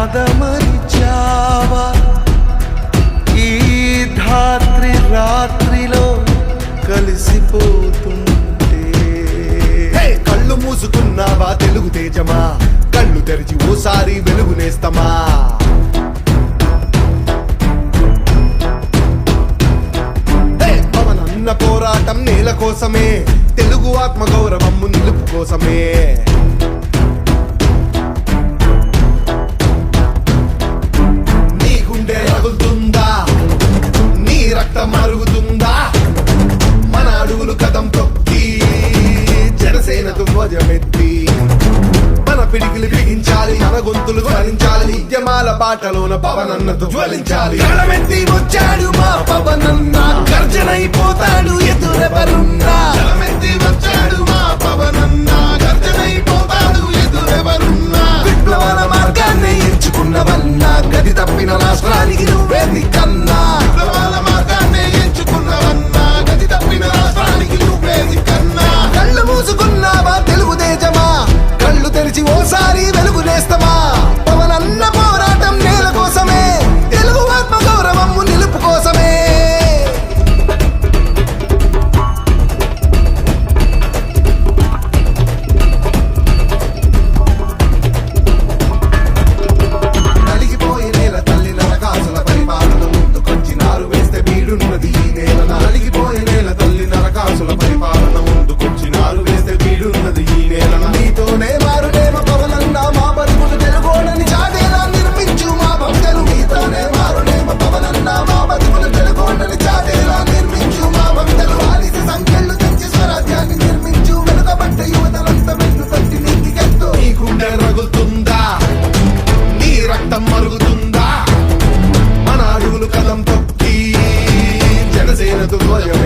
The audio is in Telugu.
నాదమరిచావా ఈ ధాత్రి రాత్రిలో కలిసిపోతుంటే కళ్ళు మూసుకున్నావా తెలుగు తేజమా కళ్ళు తెరిచి ఓసారి వెలుగునేస్తమా పవనన్న పోరాటం నేల కోసమే తెలుగు ఆత్మ గౌరవము నిలుపు కోసమే నీ గుండె రగులుతుందా నీ రక్తం మరుగుతుందా మన అడుగులు కదం తొక్కి జనసేనకు ధ్వజమెత్తి మన పిడికిలు బిగించాలి మన గొంతులు ధ్వనించాలి ఉద్యమాల బాటలోన పవనన్నతో జ్వలించాలి గళమెత్తి వచ్చాడు మా పవనన్న గర్జనైపోతాడు ఎదురెవరున్నా గళమెత్తి వచ్చాడు మా పవనన్న గర్జనైపోతాడు ఎదురెవరున్నా విప్లవాల మార్గాన్ని ఎంచుకున్నవన్నా గది తప్పిన రాష్ట్రానికి నువ్వే దిక్కన్నా విప్లవాల మార్గాన్ని ఎంచుకున్నవన్నా గది తప్పిన రాష్ట్రానికి నువ్వే దిక్కన్నా కళ్ళు మూసుకున్నావా తెలుగు తేజమా కళ్ళు తెరిచి ఓసారి వెలుగునేస్తమా పవనన్న పోరాటం నేల కోసమే తెలుగు ఆత్మ గౌరవము నిలుపు కోసమే నలిగిపోయే నేల తల్లి నరకాసుల పరిపాలన ముందుకొచ్చి నారు వేస్తే వీడున్నది ఈ నేల నలిగిపోయే నేల తల్లి నరకాసుల పరిపాలన ముందుకొచ్చి నారు వేస్తే వీడున్నది ఈ నేల నీతోనే మారునేమ పవనన్న మా బతుకులు తెలుగోడని చాటేలా నిర్మించు మా భక్తులు నీతోనే మారునేమ పవనన్న మా బతుకులు తెలుగోడని చాటేలా నిర్మించు మా భక్తులు ఆలిసి సంఖ్యలు తెచ్చి స్వరాజ్యాన్ని నిర్మించు వెనుకబడ్డ యువతలంతా వెన్ను తట్టి నీకెత్తు నీ గుండె రగులుతుందా నీ రక్తం మరుగుతుందా మన అడుగులు కదం తొక్కి జనసేనకు ధ్వజం